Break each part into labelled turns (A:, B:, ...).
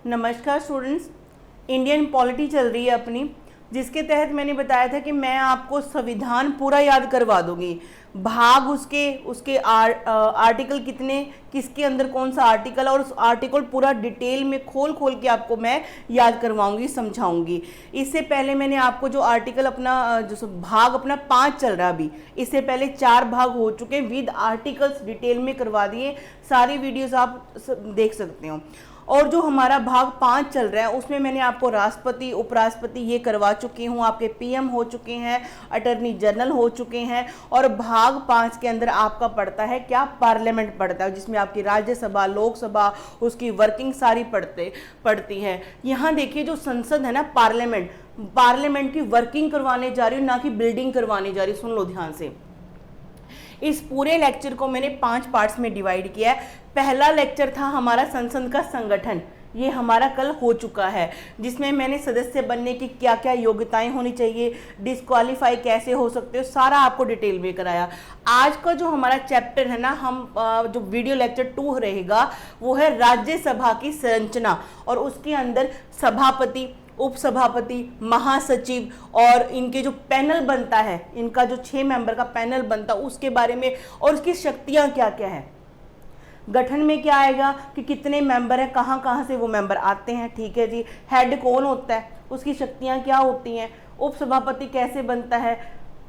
A: नमस्कार students, Indian polity चल रही है अपनी, जिसके तहत मैंने बताया था कि मैं आपको संविधान पूरा याद करवा दूंगी। भाग उसके आर्टिकल कितने, किसके अंदर कौन सा आर्टिकल, और उस आर्टिकल पूरा डिटेल में खोल खोल के आपको मैं याद करवाऊंगी, समझाऊंगी। इससे पहले मैंने आपको जो आर्टिकल अपना जो भाग अपना 5 चल रहा अभी, इससे पहले 4 भाग हो चुके विद आर्टिकल्स डिटेल में करवा दिए। सारी वीडियोस आप देख सकते हो। और जो हमारा भाग 5 चल रहा है उसमें मैंने आपको राष्ट्रपति, उपराष्ट्रपति ये करवा चुकी हूँ, आपके पीएम हो चुके हैं, अटर्नी जनरल हो चुके हैं। और भाग 5 के अंदर आपका पड़ता है क्या, पार्लियामेंट पड़ता है, जिसमें आपकी राज्यसभा, लोकसभा, उसकी वर्किंग सारी पड़ती है। यहाँ देखिए जो संसद है ना, पार्लियामेंट की वर्किंग करवाने जा रही हूँ, ना कि बिल्डिंग करवाने जा रही हूँ। सुन लो ध्यान से। इस पूरे लेक्चर को मैंने 5 पार्ट्स में डिवाइड किया है। पहला लेक्चर था हमारा संसद का संगठन, ये हमारा कल हो चुका है, जिसमें मैंने सदस्य बनने की क्या क्या योग्यताएं होनी चाहिए, डिस्क्वालीफाई कैसे हो सकते हो, सारा आपको डिटेल में कराया। आज का जो हमारा चैप्टर है ना, हम जो वीडियो लेक्चर 2 रहेगा वो है राज्यसभा की संरचना, और उसके अंदर सभापति, उपसभापति, महासचिव और इनके जो पैनल बनता है, इनका जो 6 मेंबर का पैनल बनता है उसके बारे में, और उसकी शक्तियां क्या क्या है, गठन में क्या आएगा कि कितने मेंबर हैं, कहाँ कहाँ से वो मेंबर आते हैं, ठीक है जी। हेड कौन होता है, उसकी शक्तियां क्या होती हैं, उपसभापति कैसे बनता है,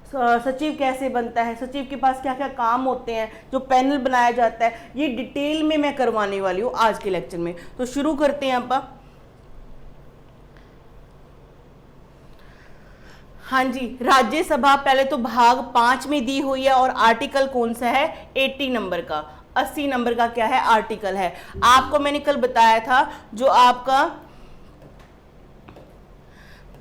A: सचिव कैसे बनता है, सचिव के पास क्या क्या काम होते हैं, जो पैनल बनाया जाता है, ये डिटेल में मैं करवाने वाली हूँ आज के लेक्चर में। तो शुरू करते हैं आप। हाँ जी, राज्यसभा पहले तो भाग 5 में दी हुई है, और आर्टिकल कौन सा है, 80 नंबर का, 80 नंबर का क्या है, आर्टिकल है। आपको मैंने कल बताया था जो आपका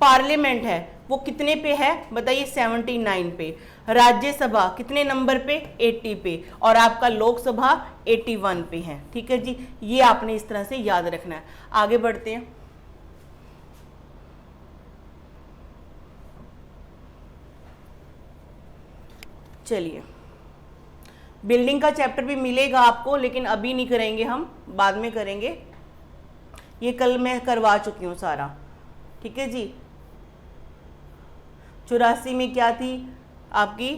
A: पार्लियामेंट है वो कितने पे है, बताइए, 79 पे। राज्यसभा कितने नंबर पे, 80 पे, और आपका लोकसभा 81 पे है, ठीक है जी। ये आपने इस तरह से याद रखना है। आगे बढ़ते हैं। चलिए, बिल्डिंग का चैप्टर भी मिलेगा आपको, लेकिन अभी नहीं करेंगे, हम बाद में करेंगे। ये कल मैं करवा चुकी हूँ सारा, ठीक है जी। 84 में क्या थी आपकी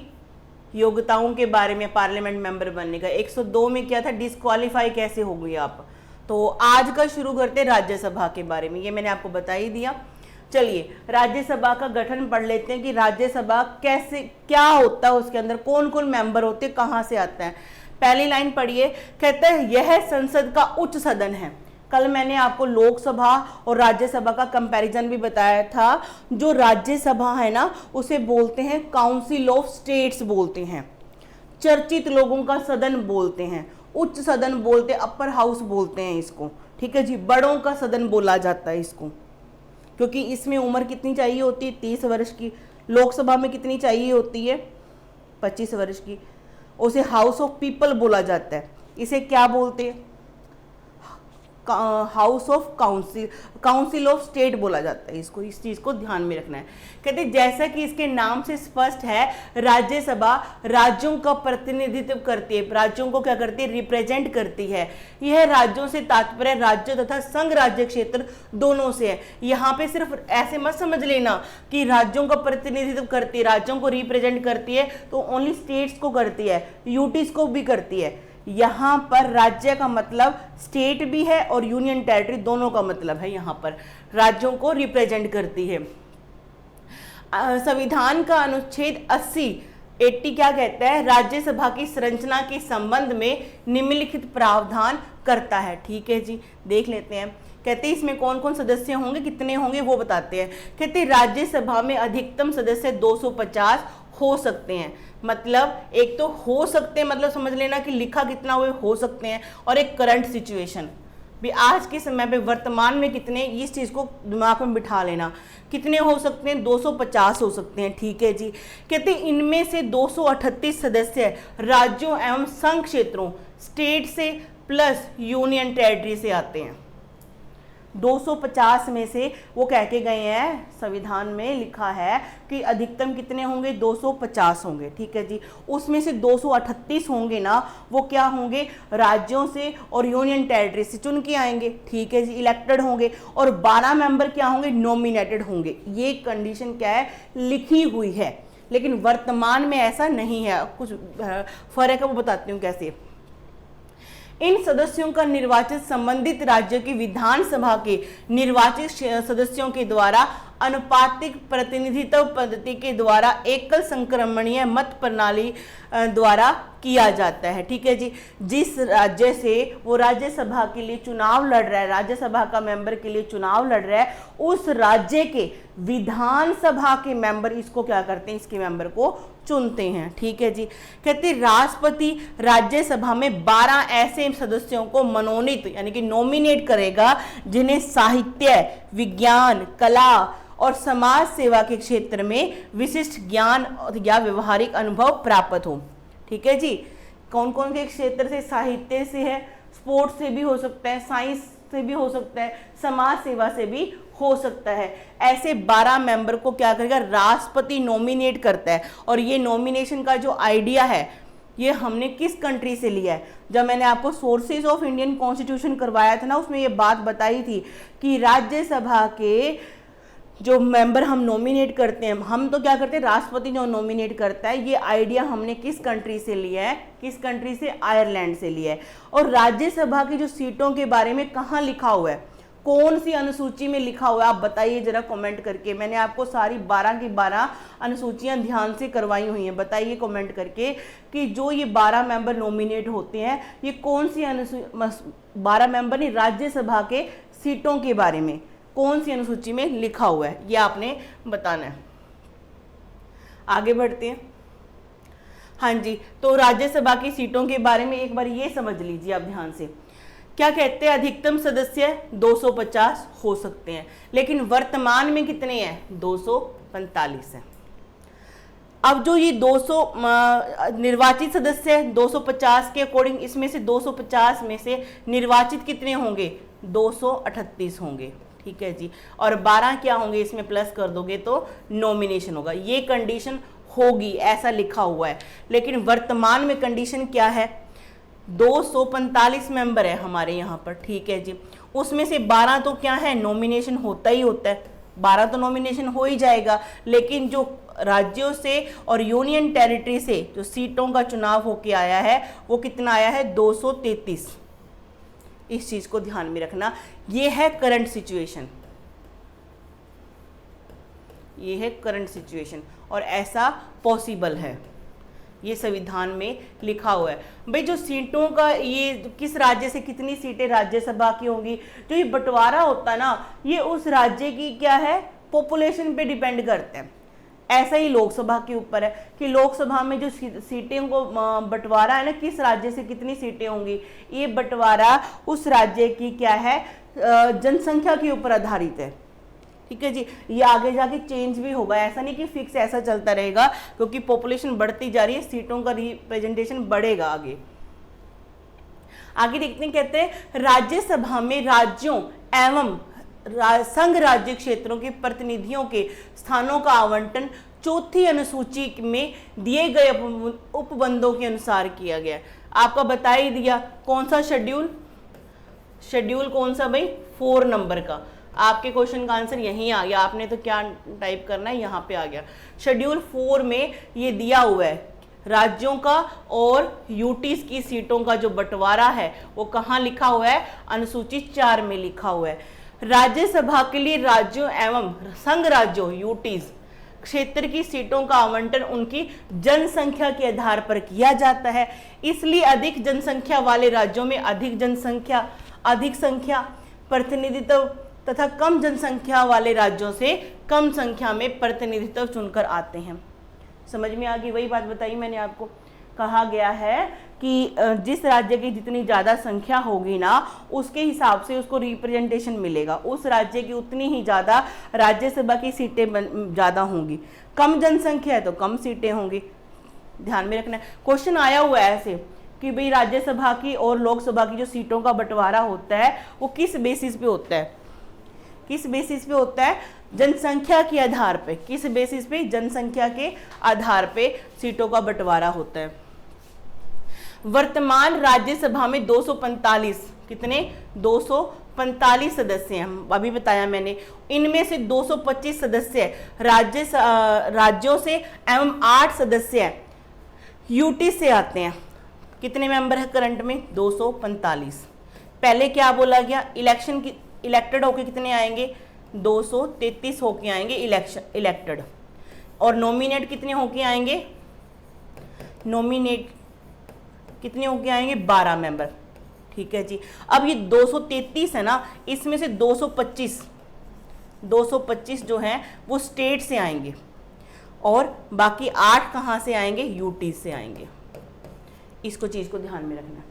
A: योग्यताओं के बारे में पार्लियामेंट मेंबर बनने का। 102 में क्या था, डिस्क्वालीफाई कैसे हो गई आप। तो आज का शुरू करते राज्यसभा के बारे में, ये मैंने आपको बता ही दिया। चलिए, राज्यसभा का गठन पढ़ लेते हैं कि राज्यसभा कैसे, क्या होता है, उसके अंदर कौन कौन मेंबर होते हैं, कहाँ से आता है। पहली लाइन पढ़िए, कहता है यह संसद का उच्च सदन है। कल मैंने आपको लोकसभा और राज्यसभा का कंपैरिजन भी बताया था। जो राज्यसभा है ना, उसे बोलते हैं काउंसिल ऑफ स्टेट्स बोलते हैं, चर्चित लोगों का सदन बोलते हैं, उच्च सदन बोलते, अपर हाउस बोलते हैं इसको, ठीक है जी। बड़ों का सदन बोला जाता है इसको, क्योंकि इसमें उम्र कितनी चाहिए होती है, 30 वर्ष की। लोकसभा में कितनी चाहिए होती है, 25 वर्ष की। उसे हाउस ऑफ पीपल बोला जाता है। इसे क्या बोलते हैं, house of council of state बोला जाता है इसको। इस चीज को ध्यान में रखना है। कहते हैं जैसा कि इसके नाम से स्पष्ट है, राज्यसभा राज्यों का प्रतिनिधित्व करती है, राज्यों को क्या करती है, रिप्रेजेंट करती है। यह राज्यों से तात्पर्य राज्य तथा संघ राज्य क्षेत्र दोनों से है। यहाँ पे सिर्फ ऐसे मत समझ लेना कि राज्यों का प्रतिनिधित्व करती है, राज्यों को रिप्रेजेंट करती है तो ओनली स्टेट्स को करती है, यूटीज को भी करती है। यहाँ पर राज्य का मतलब स्टेट भी है और यूनियन टेरिटरी, दोनों का मतलब है। यहाँ पर राज्यों को रिप्रेजेंट करती है। संविधान का अनुच्छेद 80 क्या कहता है, राज्यसभा की संरचना के संबंध में निम्नलिखित प्रावधान करता है, ठीक है जी। देख लेते हैं। कहते हैं इसमें कौन कौन सदस्य होंगे, कितने होंगे वो बताते हैं। कहते हैं राज्यसभा में अधिकतम सदस्य 250 हो सकते हैं। मतलब एक तो हो सकते हैं, मतलब समझ लेना कि लिखा कितना हुए हो सकते हैं, और एक करंट सिचुएशन भी आज के समय पे वर्तमान में कितने, इस चीज को दिमाग में बिठा लेना। कितने हो सकते हैं, 250 हो सकते हैं, ठीक है जी। कहते हैं इनमें से 238 सदस्य राज्यों एवं संघ क्षेत्रों स्टेट से प्लस यूनियन टेरिटरी से आते हैं। 250 में से वो कह के गए हैं, संविधान में लिखा है कि अधिकतम कितने होंगे, 250 होंगे, ठीक है जी। उसमें से 238 होंगे ना, वो क्या होंगे, राज्यों से और यूनियन टेरिटरी से चुन के आएंगे, ठीक है जी, इलेक्टेड होंगे। और 12 मेंबर क्या होंगे, नॉमिनेटेड होंगे। ये कंडीशन क्या है, लिखी हुई है, लेकिन वर्तमान में ऐसा नहीं है, कुछ फर्क है, वो बताती हूँ कैसे। इन सदस्यों का निर्वाचित संबंधित राज्य की विधानसभा के निर्वाचित सदस्यों के द्वारा अनुपातिक प्रतिनिधित्व पद्धति के द्वारा एकल संक्रमणीय मत प्रणाली द्वारा किया जाता है, ठीक है जी। जिस राज्य से वो राज्यसभा के लिए चुनाव लड़ रहा है, राज्यसभा का मेंबर के लिए चुनाव लड़ रहा है, उस राज्य के विधानसभा के मेंबर इसको क्या करते हैं, इसके मेंबर को चुनते हैं, ठीक है जी। कहते राष्ट्रपति राज्यसभा में 12 ऐसे सदस्यों को मनोनीत यानी कि नॉमिनेट करेगा जिन्हें साहित्य, विज्ञान, कला और समाज सेवा के क्षेत्र में विशिष्ट ज्ञान या व्यवहारिक अनुभव प्राप्त हो, ठीक है जी। कौन कौन के क्षेत्र से, साहित्य से है, स्पोर्ट्स से भी हो सकता है, साइंस से भी हो सकता है, समाज सेवा से भी हो सकता है। ऐसे 12 मेंबर को क्या करेगा, राष्ट्रपति नॉमिनेट करता है। और ये नॉमिनेशन का जो आइडिया है, ये हमने किस कंट्री से लिया है। जब मैंने आपको सोर्सेज ऑफ इंडियन कॉन्स्टिट्यूशन करवाया था ना, उसमें ये बात बताई थी कि राज्यसभा के जो मेंबर हम नॉमिनेट करते हैं, हम तो क्या करते हैं, राष्ट्रपति जो नॉमिनेट करता है, ये आइडिया हमने किस कंट्री से लिया है, किस कंट्री से, आयरलैंड से लिया है। और राज्यसभा की जो सीटों के बारे में कहाँ लिखा हुआ है, कौन सी अनुसूची में लिखा हुआ है, आप बताइए जरा कमेंट करके। मैंने आपको सारी 12 की 12 अनुसूचियां ध्यान से करवाई हुई हैं, बताइए कमेंट करके कि जो ये 12 मेंबर नॉमिनेट होते हैं, ये कौन सी 12 मेंबर नहीं, राज्यसभा के सीटों के बारे में कौन सी अनुसूची में लिखा हुआ है, ये आपने बताना है। आगे बढ़ते हैं। हाँ जी, तो राज्यसभा की सीटों के बारे में एक बार ये समझ लीजिए आप ध्यान से। क्या कहते हैं, अधिकतम सदस्य 250 हो सकते हैं, लेकिन वर्तमान में कितने हैं, 245 है। अब जो ये 200 निर्वाचित सदस्य है 250 के अकॉर्डिंग, इसमें से 250 में से निर्वाचित कितने होंगे, 238 होंगे, ठीक है जी। और 12 क्या होंगे, इसमें प्लस कर दोगे तो नॉमिनेशन होगा। ये कंडीशन होगी, ऐसा लिखा हुआ है। लेकिन वर्तमान में कंडीशन क्या है, 245 मेंबर है हमारे यहाँ पर, ठीक है जी। उसमें से 12 तो क्या है, नॉमिनेशन होता ही होता है, 12 तो नॉमिनेशन हो ही जाएगा। लेकिन जो राज्यों से और यूनियन टेरिटरी से जो सीटों का चुनाव होके आया है, वो कितना आया है, 233। इस चीज को ध्यान में रखना। ये है करंट सिचुएशन, ये है करंट सिचुएशन, और ऐसा पॉसिबल है, ये संविधान में लिखा हुआ है। भाई जो सीटों का, ये किस राज्य से कितनी सीटें राज्यसभा की होंगी, जो ये बंटवारा होता है ना, ये उस राज्य की क्या है, पॉपुलेशन पे डिपेंड करते हैं। ऐसा ही लोकसभा के ऊपर है कि लोकसभा में जो सीटें को बंटवारा है ना, किस राज्य से कितनी सीटें होंगी, ये बंटवारा उस राज्य की क्या है, जनसंख्या के ऊपर आधारित है, ठीक है जी। ये आगे जाके चेंज भी होगा, ऐसा नहीं कि फिक्स ऐसा चलता रहेगा, क्योंकि पॉपुलेशन बढ़ती जा रही है, सीटों का रिप्रेजेंटेशन बढ़ेगा आगे। आगे देखते हैं, कहते हैं राज्यसभा में राज्यों एवं संघ राज्य क्षेत्रों के प्रतिनिधियों के स्थानों का आवंटन चौथी अनुसूची में दिए गए उपबंधों के अनुसार किया गया। आपका बता ही दिया कौन सा शेड्यूल, शेड्यूल कौन सा भाई, 4 नंबर का। आपके क्वेश्चन का आंसर यहीं आ गया, आपने तो क्या टाइप करना है, यहाँ पे आ गया। शेड्यूल 4 में ये दिया हुआ है, राज्यों का और यूटीज की सीटों का जो बंटवारा है वो कहाँ लिखा हुआ है, अनुसूची 4 में लिखा हुआ है। राज्यसभा के लिए राज्यों एवं संघ राज्यों यूटीज क्षेत्र की सीटों का आवंटन उनकी जनसंख्या के आधार पर किया जाता है। इसलिए अधिक जनसंख्या वाले राज्यों में अधिक संख्या प्रतिनिधित्व तथा कम जनसंख्या वाले राज्यों से कम संख्या में प्रतिनिधित्व चुनकर आते हैं। समझ में आ गई, वही बात बताई मैंने आपको। कहा गया है कि जिस राज्य की जितनी ज़्यादा संख्या होगी ना, उसके हिसाब से उसको रिप्रेजेंटेशन मिलेगा, उस राज्य की उतनी ही ज़्यादा राज्यसभा की सीटें ज़्यादा होंगी। कम जनसंख्या है तो कम सीटें होंगी, ध्यान में रखना है। क्वेश्चन आया हुआ है ऐसे कि भाई राज्यसभा की और लोकसभा की जो सीटों का बंटवारा होता है वो किस बेसिस पे होता है, किस बेसिस पे होता है? जनसंख्या के आधार पे। किस बेसिस पे? जनसंख्या के आधार पे सीटों का बंटवारा होता है। वर्तमान राज्यसभा में 245 कितने? 245 सदस्य हैं, अभी बताया मैंने। इनमें से 225 सदस्य राज्यों से एवं 8 सदस्य यूटी से आते हैं। कितने मेंबर है करंट में? 245। पहले क्या बोला गया? इलेक्शन की इलेक्टेड होके कितने आएंगे? 233 होके आएंगे इलेक्टेड। और नॉमिनेट कितने होके आएंगे? नॉमिनेट कितने होके आएंगे? 12 मेंबर। ठीक है जी। अब ये 233 है ना, इसमें से 225 जो हैं वो स्टेट से आएंगे और बाकी 8 कहाँ से आएंगे? यूटी से आएंगे। इसको चीज़ को ध्यान में रखना।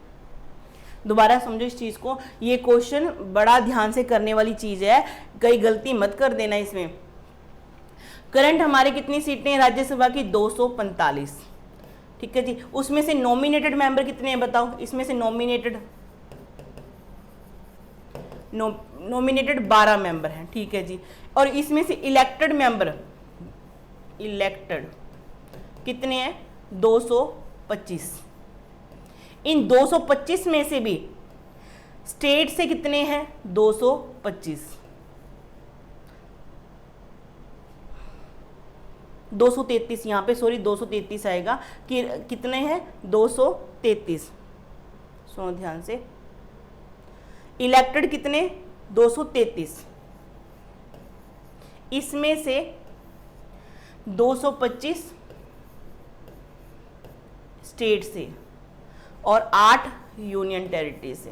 A: दोबारा समझो इस चीज़ को, ये क्वेश्चन बड़ा ध्यान से करने वाली चीज़ है, कई गलती मत कर देना इसमें। करंट हमारे कितनी सीटें हैं राज्यसभा की? 245। ठीक है जी। उसमें से नॉमिनेटेड मेंबर कितने हैं बताओ? इसमें से नॉमिनेटेड 12 मेंबर हैं। ठीक है जी। और इसमें से इलेक्टेड मेंबर कितने हैं? 225। इन 225 में से भी स्टेट से कितने हैं? 225। 233 यहाँ पे, सॉरी 233 आएगा कि कितने हैं? 233। सुनो ध्यान से, इलेक्टेड कितने? 233। इसमें से 225 स्टेट से और 8 यूनियन टेरिटरी से।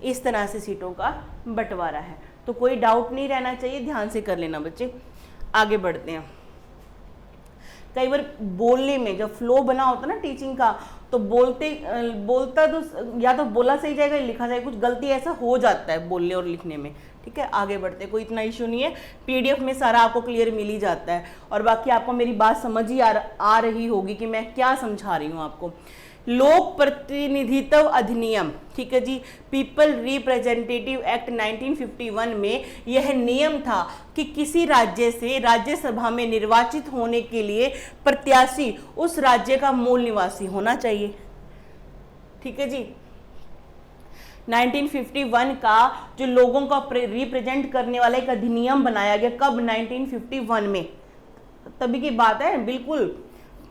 A: इस तरह से सीटों का बंटवारा है। तो कोई डाउट नहीं रहना चाहिए, ध्यान से कर लेना बच्चे। आगे बढ़ते हैं। कई बार बोलने में जब फ्लो बना होता है ना टीचिंग का, तो बोलता तो या तो बोला सही जाएगा या लिखा जाएगा, कुछ गलती ऐसा हो जाता है बोलने और लिखने में। ठीक है, आगे बढ़ते हैं। कोई इतना इशू नहीं है, पीडीएफ में सारा आपको क्लियर मिल ही जाता है। और बाकी आपको मेरी बात समझ ही आ रही होगी कि मैं क्या समझा रही हूँ आपको। लोक प्रतिनिधित्व अधिनियम, ठीक है जी, पीपल रिप्रेजेंटेटिव एक्ट 1951 में यह नियम था कि किसी राज्य से राज्यसभा में निर्वाचित होने के लिए प्रत्याशी उस राज्य का मूल निवासी होना चाहिए। ठीक है जी। 1951 का जो लोगों का रिप्रेजेंट करने वाला एक अधिनियम बनाया गया, कब? 1951 में। तभी की बात है, बिल्कुल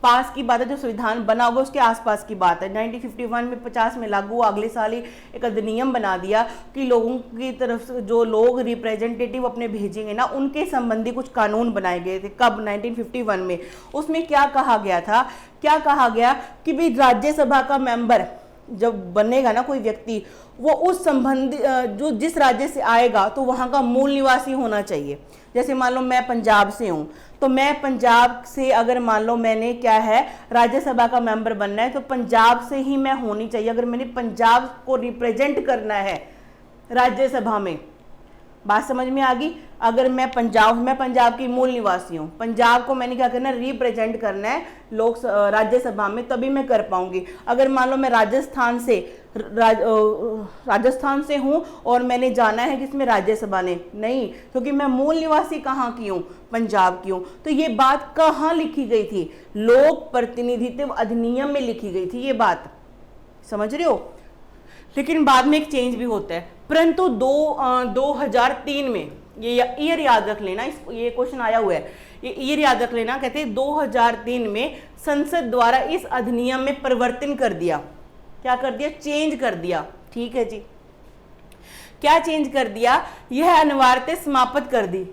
A: पास की बात है, जो संविधान बना होगा उसके आसपास की बात है। 1951 में 50 में लागू हुआ, अगले साल ही एक अधिनियम बना दिया कि लोगों की तरफ से जो लोग रिप्रेजेंटेटिव अपने भेजेंगे ना, उनके संबंधी कुछ कानून बनाए गए थे। कब? 1951 में। उसमें क्या कहा गया था? क्या कहा गया कि भाई राज्यसभा का मेंबर जब बनेगा ना कोई व्यक्ति, वो उस संबंधी जो जिस राज्य से आएगा तो वहाँ का मूल निवासी होना चाहिए। जैसे मान लो मैं पंजाब से हूँ, तो मैं पंजाब से अगर मान लो मैंने क्या है राज्यसभा का मेंबर बनना है, तो पंजाब से ही मैं होनी चाहिए। अगर मैंने पंजाब को रिप्रेजेंट करना है राज्यसभा में, बात समझ में आ गई? अगर मैं पंजाब की मूल निवासी हूँ, पंजाब को मैंने क्या करना है? रिप्रेजेंट करना है राज्यसभा में, तभी मैं कर पाऊंगी। अगर मान लो मैं राजस्थान से हूँ और मैंने जाना है किसमें? राज्यसभा ने, नहीं, क्योंकि मैं मूल निवासी कहाँ की हूँ? पंजाब की हूँ। तो ये बात कहाँ लिखी गई थी? लोक प्रतिनिधित्व अधिनियम में लिखी गई थी ये बात, समझ रहे हो? लेकिन बाद में एक चेंज भी होता है। परंतु 2003 में, ये ईयर याद रख लेना, ये क्वेश्चन आया हुआ है, ये ईयर याद रख लेना। कहते हैं 2003 में संसद द्वारा इस अधिनियम में परिवर्तन कर दिया। क्या कर दिया? चेंज कर दिया। ठीक है जी। क्या चेंज कर दिया? यह अनिवार्यता समाप्त कर दी।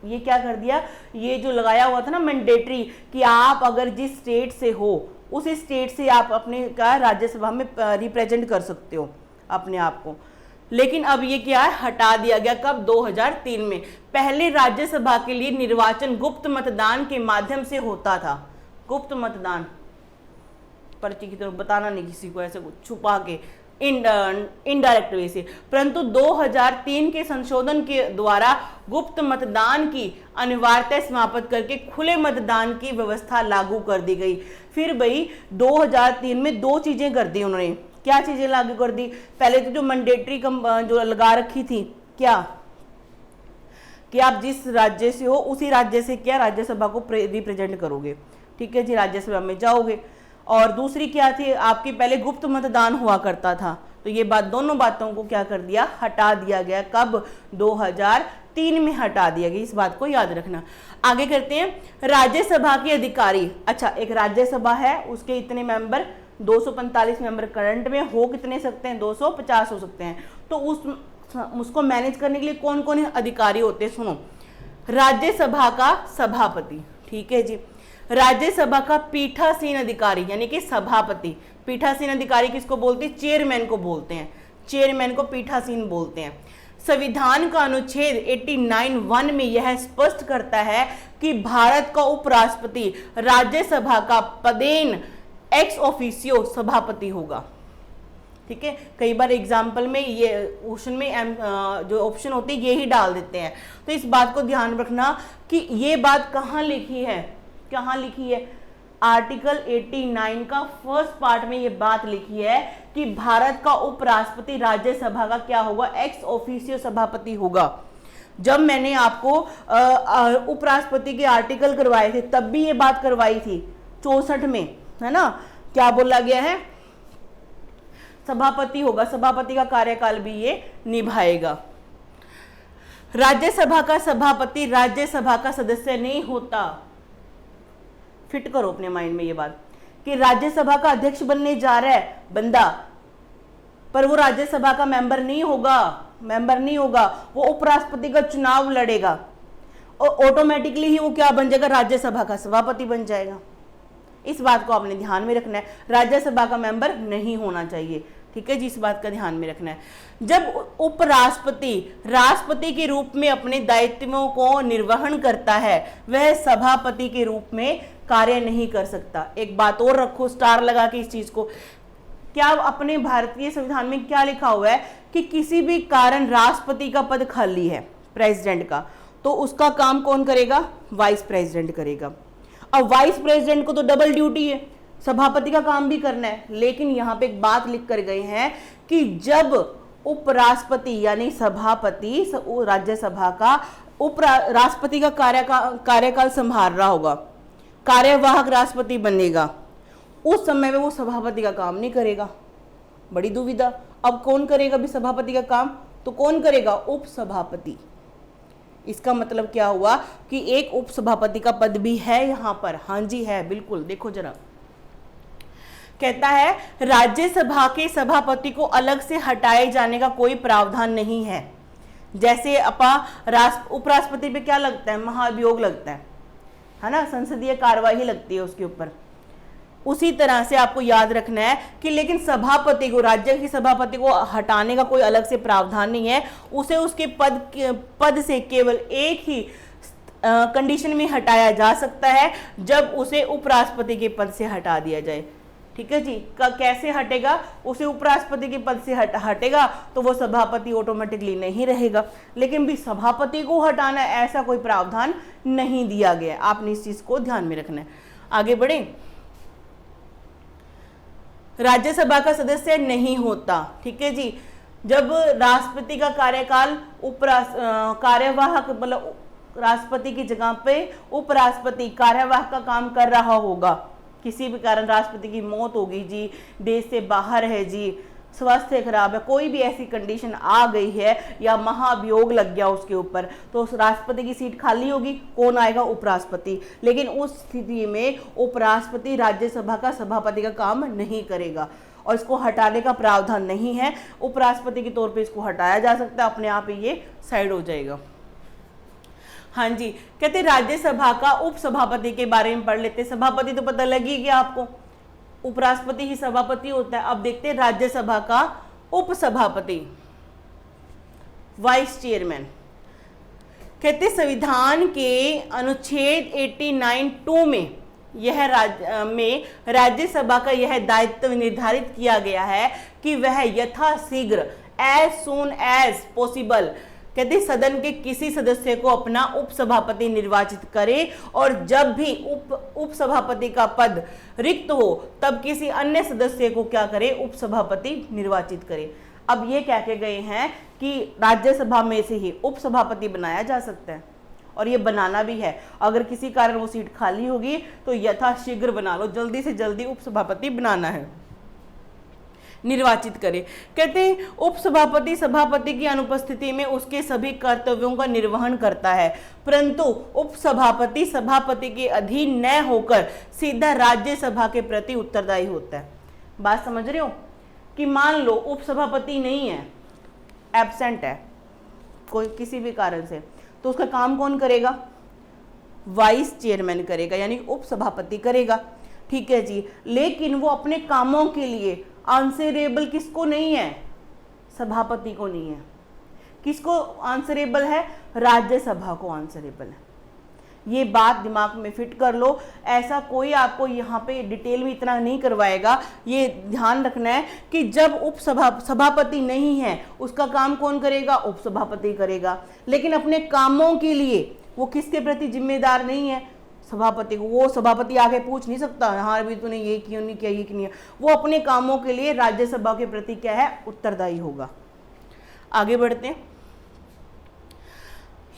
A: ये क्या कर दिया? ये जो लगाया हुआ था ना मैंडेटरी, कि आप अगर जिस स्टेट से हो उस स्टेट से आप अपने का राज्यसभा में रिप्रेजेंट कर सकते हो अपने आप को। लेकिन अब ये क्या है? हटा दिया गया। कब? 2003 में। पहले राज्यसभा के लिए निर्वाचन गुप्त मतदान के माध्यम से होता था। गुप्त मतदान, पर्ची की तरफ बताना नहीं किसी को, ऐसे छुपा के इनडायरेक्ट वे से। परंतु 2003 के संशोधन के द्वारा गुप्त मतदान की अनिवार्यता समाप्त करके खुले मतदान की व्यवस्था लागू कर दी गई। फिर भाई 2003 में 2 चीजें कर दी उन्होंने। क्या चीजें लागू कर दी? पहले तो जो मैंडेटरी जो लगा रखी थी, क्या कि आप जिस राज्य से हो उसी राज्य से क्या राज्यसभा को रिप्रेजेंट करोगे। ठीक है जी, राज्यसभा में जाओगे। और दूसरी क्या थी, आपकी पहले गुप्त मतदान हुआ करता था, तो ये बात, दोनों बातों को क्या कर दिया, हटा दिया गया। कब? 2003 में हटा दिया गया, इस बात को याद रखना। आगे करते हैं राज्यसभा के अधिकारी। अच्छा, एक राज्यसभा है, उसके इतने मेंबर, 245 मेंबर करंट में, हो कितने सकते हैं, 250 हो सकते हैं। तो उसको मैनेज करने के लिए कौन कौन अधिकारी होते हैं, सुनो। राज्यसभा का सभापति, ठीक है जी, राज्यसभा का पीठासीन अधिकारी यानी कि सभापति। पीठासीन अधिकारी किसको बोलते हैं? चेयरमैन को बोलते हैं, चेयरमैन को पीठासीन बोलते हैं। संविधान का अनुच्छेद 89(1) में यह स्पष्ट करता है कि भारत का उपराष्ट्रपति राज्यसभा का पदेन एक्स ऑफिसियो सभापति होगा। ठीक है, कई बार एग्जाम्पल में ये क्वेश्चन में जो ऑप्शन होती है ये ही डाल देते हैं, तो इस बात को ध्यान रखना कि ये बात कहाँ लिखी है, कहाँ लिखी है। आर्टिकल 89 का फर्स्ट पार्ट में ये बात लिखी है कि भारत का उपराष्ट्रपति राज्यसभा का क्या होगा, एक्स ऑफिसियो सभापति होगा। जब मैंने आपको उपराष्ट्रपति के आर्टिकल करवाए थे तब भी ये बात करवाई थी 64 में, है ना। क्या बोला गया है? सभापति होगा, सभापति का कार्यकाल भी ये निभाएगा। राज्यसभा का सभापति राज्यसभा का सदस्य नहीं होता। फिट करो अपने माइंड में ये बात कि राज्यसभा का अध्यक्ष बनने जा रहा है बंदा, पर वो राज्यसभा का मेंबर नहीं होगा, वो उपराष्ट्रपति का चुनाव लड़ेगा और ऑटोमेटिकली ही वो क्या बन जाएगा, राज्यसभा का सभापति बन जाएगा। इस बात को आपने ध्यान में रखना है, राज्यसभा का मेंबर नहीं होना चाहिए। ठीक है जी, इस बात का ध्यान में रखना है। जब उपराष्ट्रपति राष्ट्रपति के रूप में अपने दायित्वों को निर्वहन करता है, वह सभापति के रूप में कार्य नहीं कर सकता। एक बात और रखो, स्टार लगा के इस चीज को, क्या अपने भारतीय संविधान में क्या लिखा हुआ है कि किसी भी कारण राष्ट्रपति का पद खाली है प्रेसिडेंट का, तो उसका काम कौन करेगा? वाइस प्रेसिडेंट करेगा। अब वाइस प्रेसिडेंट को तो डबल ड्यूटी है, सभापति का काम भी करना है, लेकिन यहाँ पे एक बात लिख कर गए हैं कि जब उपराष्ट्रपति यानी सभापति राज्यसभा का राष्ट्रपति का कार्यकाल संभाल रहा होगा, कार्यवाहक राष्ट्रपति बनेगा, उस समय में वो सभापति का काम नहीं करेगा। बड़ी दुविधा, अब कौन करेगा भी सभापति का काम? तो कौन करेगा? उपसभापति। इसका मतलब क्या हुआ कि एक उपसभापति का पद भी है यहाँ पर। हाँ जी है, बिल्कुल। देखो जरा, कहता है राज्यसभा के सभापति को अलग से हटाए जाने का कोई प्रावधान नहीं है। जैसे उपराष्ट्रपति पे क्या लगता है? महाभियोग लगता है ना, संसदीय कार्यवाही लगती है उसके ऊपर। उसी तरह से आपको याद रखना है कि लेकिन सभापति को, राज्य के सभापति को हटाने का कोई अलग से प्रावधान नहीं है। उसे उसके पद से केवल एक ही कंडीशन में हटाया जा सकता है, जब उसे उपराष्ट्रपति के पद से हटा दिया जाए। ठीक है जी, कैसे हटेगा? उसे उपराष्ट्रपति के पद से हटेगा तो वो सभापति ऑटोमेटिकली नहीं रहेगा, लेकिन भी सभापति को हटाना ऐसा कोई प्रावधान नहीं दिया गया। आपने इस चीज को ध्यान में रखना है। आगे बढ़े, राज्यसभा का सदस्य नहीं होता। ठीक है जी, जब राष्ट्रपति का कार्यकाल कार्यवाहक मतलब राष्ट्रपति की जगह पे उपराष्ट्रपति कार्यवाहक का काम कर रहा होगा, किसी भी कारण राष्ट्रपति की मौत होगी जी, देश से बाहर है जी, स्वास्थ्य खराब है, कोई भी ऐसी कंडीशन आ गई है या महाभियोग लग गया उसके ऊपर, तो उस राष्ट्रपति की सीट खाली होगी, कौन आएगा? उपराष्ट्रपति। लेकिन उस स्थिति में उपराष्ट्रपति राज्यसभा का सभापति का काम नहीं करेगा और इसको हटाने का प्रावधान नहीं है। उपराष्ट्रपति के तौर पे इसको हटाया जा सकता है, अपने आप ही ये साइड हो जाएगा। हाँ जी, कहते राज्यसभा का उपसभापति के बारे में पढ़ लेते। सभापति तो पता लगी गया आपको, उपराष्ट्रपति ही सभापति होता है। अब देखते हैं राज्यसभा का उपसभापति, वाइस चेयरमैन। कहते संविधान के अनुच्छेद 89(2) में यह राज्यसभा का यह दायित्व निर्धारित किया गया है कि वह यथाशीघ्र एज सून एज पॉसिबल कहते सदन के किसी सदस्य को अपना उपसभापति निर्वाचित करे और जब भी उपसभापति का पद रिक्त हो तब किसी अन्य सदस्य को क्या करे? उपसभापति निर्वाचित करे। अब ये कह के गए हैं कि राज्यसभा में से ही उपसभापति बनाया जा सकता है, और ये बनाना भी है। अगर किसी कारण वो सीट खाली होगी तो यथाशीघ्र बना लो, जल्दी से जल्दी उपसभापति बनाना है, निर्वाचित करे। कहते हैं उपसभापति सभापति की अनुपस्थिति में उसके सभी कर्तव्यों का निर्वहन करता है, परंतु उपसभापति सभापति के अधीन न होकर सीधा राज्यसभा के प्रति उत्तरदायी होता है। बात समझ रहे हो कि मान लो उपसभापति नहीं है, एब्सेंट है कोई किसी भी कारण से, तो उसका काम कौन करेगा? वाइस चेयरमैन करेगा, यानी उपसभापति करेगा। ठीक है जी, लेकिन वो अपने कामों के लिए आंसरेबल किसको नहीं है? सभापति को नहीं है। किसको आंसरेबल है? राज्यसभा को आंसरेबल है। ये बात दिमाग में फिट कर लो। ऐसा कोई आपको यहाँ पे डिटेल में इतना नहीं करवाएगा। ये ध्यान रखना है कि जब सभापति नहीं है उसका काम कौन करेगा? उपसभापति करेगा। लेकिन अपने कामों के लिए वो किसके प्रति जिम्मेदार नहीं है? सभापति को। वो सभापति आगे पूछ नहीं सकता, हाँ अभी तूने ये क्यों नहीं किया, ये क्यों नहीं किया। वो अपने कामों के लिए राज्यसभा के प्रति क्या है? उत्तरदायी होगा। आगे बढ़ते हैं।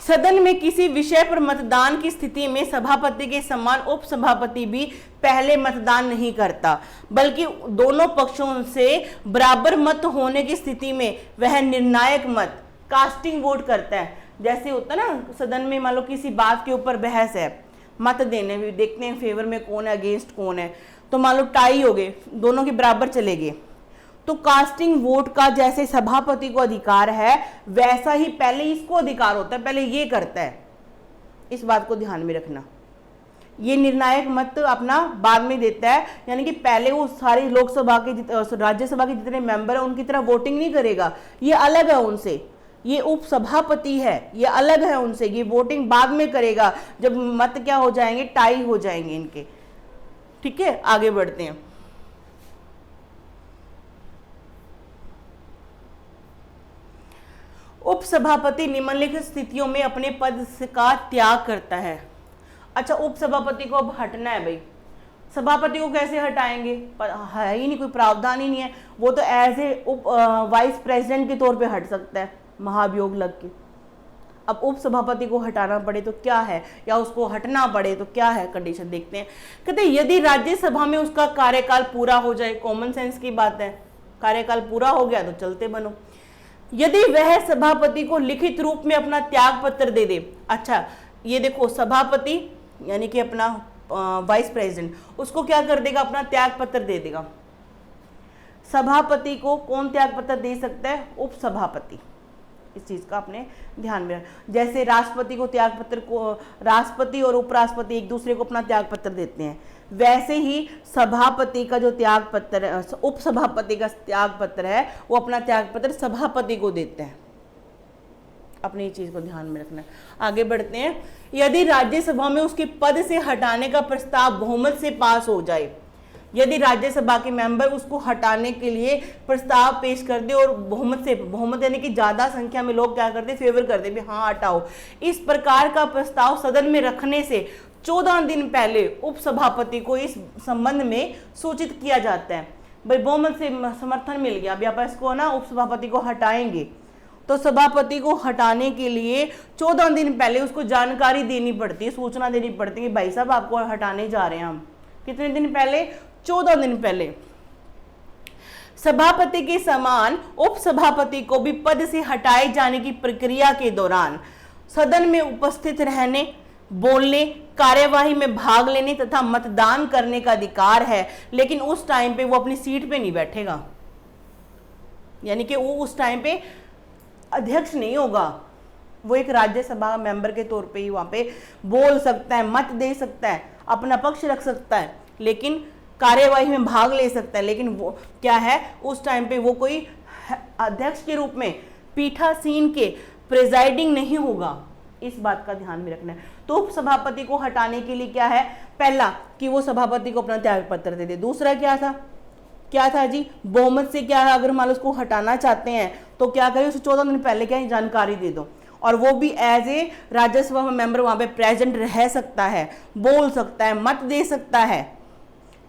A: सदन में किसी विषय पर मतदान की स्थिति में सभापति के समान उपसभापति भी पहले मतदान नहीं करता, बल्कि दोनों पक्षों से बराबर मत होने की स्थिति में वह निर्णायक मत कास्टिंग वोट करता है। जैसे होता है ना सदन में, मान लो किसी बात के ऊपर बहस है, मत देने भी देखते हैं फेवर में कौन है, अगेंस्ट कौन है, तो मान लो टाई हो गए, दोनों के बराबर चले गए, तो कास्टिंग वोट का जैसे सभापति को अधिकार है वैसा ही पहले इसको अधिकार होता है, पहले ये करता है। इस बात को ध्यान में रखना। ये निर्णायक मत अपना बाद में देता है, यानी कि पहले वो सारी लोकसभा के राज्यसभा के जितने मेंबर है उनकी तरह वोटिंग नहीं करेगा, ये अलग है उनसे। ये उपसभापति है, ये अलग है उनसे, ये वोटिंग बाद में करेगा जब मत क्या हो जाएंगे? टाई हो जाएंगे इनके। ठीक है, आगे बढ़ते हैं। उपसभापति निम्नलिखित स्थितियों में अपने पद का त्याग करता है। अच्छा, उपसभापति को अब हटना है भाई, सभापति को कैसे हटाएंगे? है ही नहीं, कोई प्रावधान ही नहीं है। वो तो एज ए वाइस प्रेसिडेंट के तौर पे हट सकता है, महाभियोग लग के। अब उपसभापति को हटाना पड़े तो क्या है, या उसको हटना पड़े तो क्या है कंडीशन, देखते हैं। कहते हैं यदि राज्यसभा में उसका कार्यकाल पूरा हो जाए, कॉमन सेंस की बात है, कार्यकाल पूरा हो गया तो चलते बनो। यदि वह सभापति को लिखित रूप में अपना त्याग पत्र दे दे। अच्छा, ये देखो सभापति यानी कि अपना वाइस प्रेसिडेंट, उसको क्या कर देगा? अपना त्याग पत्र दे देगा। सभापति को कौन त्याग पत्र दे सकता है? उपसभापति। इस चीज का अपने ध्यान में, जैसे राष्ट्रपति को त्याग पत्र को, राष्ट्रपति और उपराष्ट्रपति एक दूसरे को अपना त्याग पत्र देते हैं, वैसे ही सभापति का जो त्याग पत्र, उपसभापति का त्याग पत्र है, वो अपना त्याग पत्र सभापति को देते हैं। अपनी चीज को ध्यान में रखना है। आगे बढ़ते हैं। यदि राज्यसभा में उसके पद से हटाने का प्रस्ताव बहुमत से पास हो जाए, यदि राज्यसभा के मेंबर उसको हटाने के लिए प्रस्ताव पेश कर दे और बहुमत से, बहुमत यानी कि ज्यादा संख्या में लोग क्या करते? फेवर कर दे भी हाँ हटाओ, इस प्रकार का प्रस्ताव सदन में रखने से 14 दिन पहले उपसभापति को इस संबंध में सूचित किया जाता है। भाई बहुमत से समर्थन मिल गया, अभी आप इसको ना उपसभापति को हटाएंगे, तो सभापति को हटाने के लिए 14 दिन पहले उसको जानकारी देनी पड़ती है, सूचना देनी पड़ती है कि भाई साहब आपको हटाने जा रहे हैं हम। कितने दिन पहले? 14 दिन पहले। सभापति के समान उपसभापति को भी पद से हटाए जाने की प्रक्रिया के दौरान सदन में उपस्थित रहने, बोलने, कार्यवाही में भाग लेने तथा मतदान करने का अधिकार है, लेकिन उस टाइम पे वो अपनी सीट पे नहीं बैठेगा, यानी कि वो उस टाइम पे अध्यक्ष नहीं होगा। वो एक राज्यसभा मेंबर के तौर पे ही वहां पे बोल सकता है, मत दे सकता है, अपना पक्ष रख सकता है, लेकिन कार्यवाही में भाग ले सकता है, लेकिन वो क्या है, उस टाइम पे वो कोई अध्यक्ष के रूप में पीठासीन के प्रेजाइडिंग नहीं होगा। इस बात का ध्यान में रखना है। तो उपसभापति को हटाने के लिए क्या है? पहला कि वो सभापति को अपना त्याग पत्र दे दे। दूसरा क्या था जी? बहुमत से क्या है, अगर मान लो उसको हटाना चाहते हैं तो क्या करें? उसे 14 दिन पहले क्या है जानकारी दे दो, और वो भी एज ए राज्यसभा मेंबर वहां पे प्रेजेंट रह सकता है, बोल सकता है, मत दे सकता है,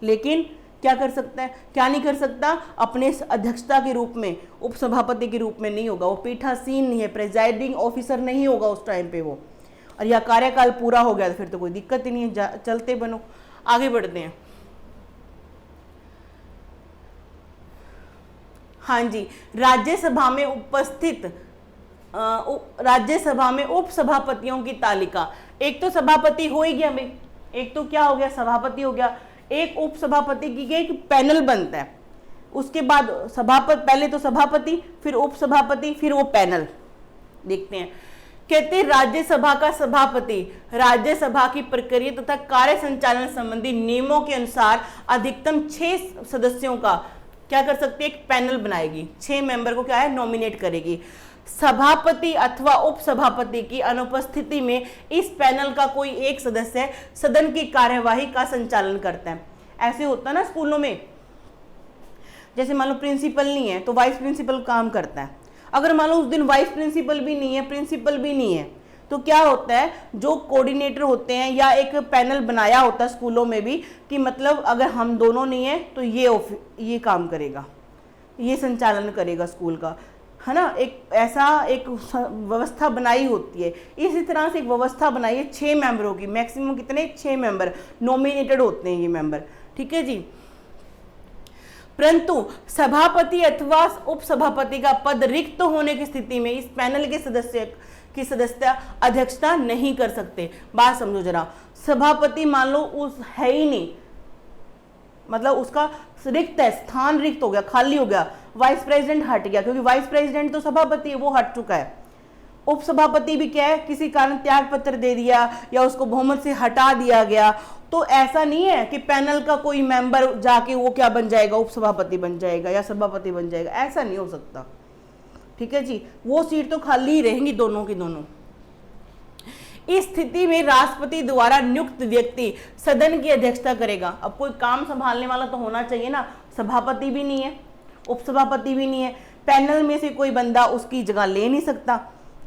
A: लेकिन क्या कर सकता है, क्या नहीं कर सकता, अपने अध्यक्षता के रूप में, उपसभापति के रूप में नहीं होगा, वो पीठासीन नहीं है, प्रेजाइडिंग ऑफिसर नहीं होगा उस टाइम पे वो, और यह कार्यकाल पूरा हो गया तो फिर तो कोई दिक्कत ही नहीं है, चलते बनो। आगे बढ़ते हैं। हाँ जी, राज्यसभा में उपस्थित राज्यसभा में उपसभापतियों की तालिका, एक तो सभापति हो ही गया भाई, एक तो क्या हो गया, सभापति हो गया, एक उपसभापति की एक पैनल बनता है, उसके बाद सभापति, पहले तो सभापति, फिर उपसभापति, फिर वो पैनल। देखते हैं, कहते राज्यसभा का सभापति राज्यसभा की प्रक्रिया तथा कार्य संचालन संबंधी नियमों के अनुसार अधिकतम 6 सदस्यों का क्या कर सकती है, एक पैनल बनाएगी, 6 मेंबर को क्या है, नॉमिनेट करेगी। सभापति अथवा उपसभापति की अनुपस्थिति में इस पैनल का कोई एक सदस्य सदन की कार्यवाही का संचालन करता है। ऐसे होता है ना स्कूलों में, जैसे मान लो प्रिंसिपल नहीं है तो वाइस प्रिंसिपल काम करता है, अगर मान लो उस दिन वाइस प्रिंसिपल भी नहीं है, प्रिंसिपल भी नहीं है, तो क्या होता है, जो कोऑर्डिनेटर होते हैं या एक पैनल बनाया होता है स्कूलों में भी कि मतलब अगर हम दोनों नहीं है तो ये काम करेगा, ये संचालन करेगा स्कूल का, है ना, एक ऐसा एक व्यवस्था बनाई होती है। इसी तरह से एक व्यवस्था बनाई है 6 मेंबरों की, मैक्सिमम कितने, 6 मेंबर नॉमिनेटेड होते हैं ये मेंबर, ठीक है जी। परंतु सभापति अथवा उपसभापति का पद रिक्त होने की स्थिति में इस पैनल के सदस्य अध्यक्षता नहीं कर सकते। बात समझो जरा, सभापति मान लो उस है ही नहीं, मतलब उसका रिक्त है, स्थान रिक्त हो गया, खाली हो गया, वाइस प्रेसिडेंट हट गया, क्योंकि वाइस प्रेसिडेंट तो सभापति है, वो हट चुका है। उपसभापति भी क्या है, किसी कारण त्याग पत्र दे दिया या उसको बहुमत से हटा दिया गया, तो ऐसा नहीं है कि पैनल का कोई मेंबर जाके वो क्या बन जाएगा, उपसभापति बन जाएगा या सभापति बन जाएगा, ऐसा नहीं हो सकता, ठीक है जी। वो सीट तो खाली ही रहेंगी दोनों की दोनों। इस स्थिति में राष्ट्रपति द्वारा नियुक्त व्यक्ति सदन की अध्यक्षता करेगा। अब कोई काम संभालने वाला तो होना चाहिए ना, सभापति भी नहीं है, उपसभापति भी नहीं है, पैनल में से कोई बंदा उसकी जगह ले नहीं सकता,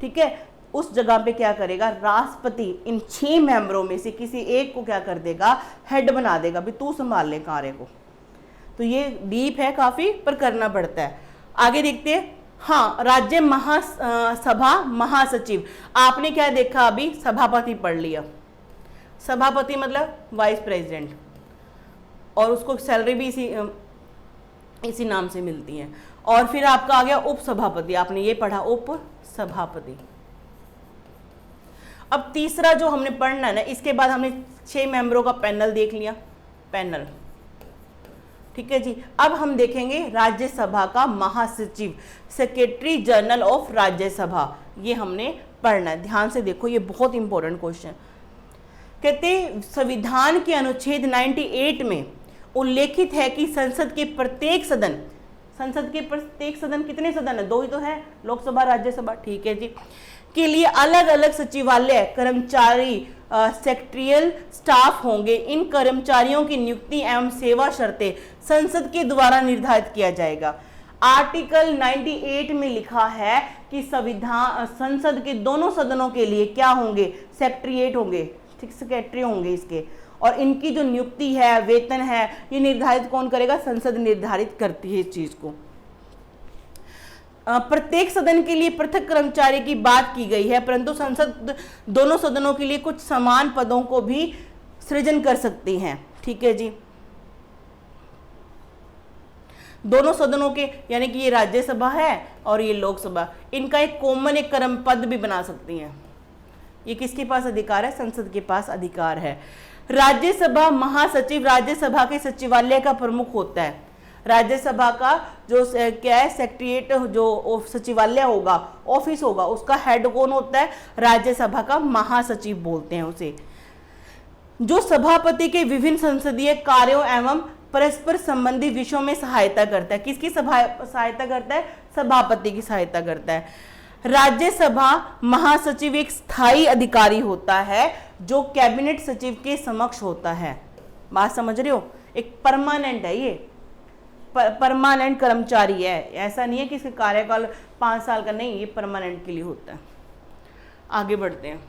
A: ठीक है। उस जगह पे क्या करेगा, राष्ट्रपति इन 6 मेंबरों में से किसी एक को क्या कर देगा, हेड बना देगा, भी तू संभाल ले कार्य को। तो ये डीप है काफी, पर करना पड़ता है। आगे देखते हैं। हाँ, राज्य महासभा महासचिव, आपने क्या देखा अभी, सभापति पढ़ लिया, सभापति मतलब वाइस प्रेसिडेंट, और उसको सैलरी भी इसी नाम से मिलती है। और फिर आपका आ गया उपसभापति, आपने ये पढ़ा, उपसभापति। अब तीसरा जो हमने पढ़ना है ना, इसके बाद हमने 6 मेंबरों का पैनल देख लिया, पैनल, ठीक है जी। अब हम देखेंगे राज्यसभा का महासचिव, सेक्रेटरी जनरल ऑफ राज्यसभा, ये हमने पढ़ना है, ध्यान से देखो, ये बहुत इंपॉर्टेंट क्वेश्चन। कहते संविधान के अनुच्छेद 98 में उल्लेखित है कि संसद के प्रत्येक सदन कितने सदन है, 2 ही तो है, लोकसभा राज्यसभा, ठीक है जी, के लिए अलग अलग सचिवालय कर्मचारी सेक्रेटरियल स्टाफ होंगे। इन कर्मचारियों की नियुक्ति एवं सेवा शर्तें संसद के द्वारा निर्धारित किया जाएगा। आर्टिकल 98 में लिखा है कि संसद के दोनों सदनों के लिए क्या होंगे, सेक्रेटरिएट होंगे, ठीक, सेक्रेटरी होंगे इसके, और इनकी जो नियुक्ति है, वेतन है, ये निर्धारित कौन करेगा, संसद निर्धारित करती है इस चीज को। प्रत्येक सदन के लिए पृथक कर्मचारी की बात की गई है, परंतु संसद दोनों सदनों के लिए कुछ समान पदों को भी सृजन कर सकती हैं, ठीक है जी। दोनों सदनों के, यानी कि ये राज्यसभा है और ये लोकसभा, इनका एक कॉमन एक कर्म पद भी बना सकती हैं। ये किसके पास अधिकार है, संसद के पास अधिकार है। राज्यसभा महासचिव राज्यसभा के सचिवालय का प्रमुख होता है। राज्यसभा का जो क्या है, सेक्रेटरिएट जो सचिवालय होगा, ऑफिस होगा, उसका हेड कौन होता है, राज्यसभा का महासचिव बोलते हैं उसे, जो सभापति के विभिन्न संसदीय कार्यों एवं परस्पर संबंधी विषयों में सहायता करता है। किसकी सहायता करता है, सभापति की सहायता करता है। राज्यसभा महासचिव एक स्थायी अधिकारी होता है जो कैबिनेट सचिव के समक्ष होता है। बात समझ रहे हो, एक परमानेंट है, ये परमानेंट कर्मचारी है, ऐसा नहीं है कि इसका कार्यकाल 5 साल का, नहीं, ये परमानेंट के लिए होता है। आगे बढ़ते हैं।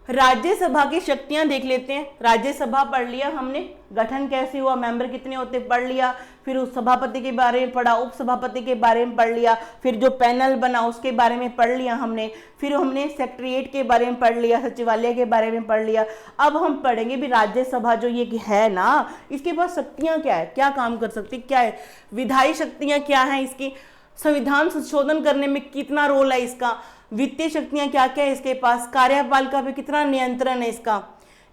A: राज्यसभा की शक्तियां देख लेते हैं। राज्यसभा पढ़ लिया हमने, गठन कैसे हुआ, मेंबर कितने होते पढ़ लिया, फिर उस सभापति के बारे में पढ़ा, उपसभापति के बारे में पढ़ लिया, फिर जो पैनल बना उसके बारे में पढ़ लिया हमने, फिर हमने सेक्रेटरीट के बारे में पढ़ लिया, सचिवालय के बारे में पढ़ लिया। अब हम पढ़ेंगे भी राज्यसभा जो ये है ना, इसके पास शक्तियां क्या है, क्या काम कर सकती, क्या है विधायी शक्तियां क्या है इसकी, संविधान संशोधन करने में कितना रोल है इसका, वित्तीय शक्तियां क्या क्या है इसके पास, कार्यपालिका पे कितना नियंत्रण है इसका,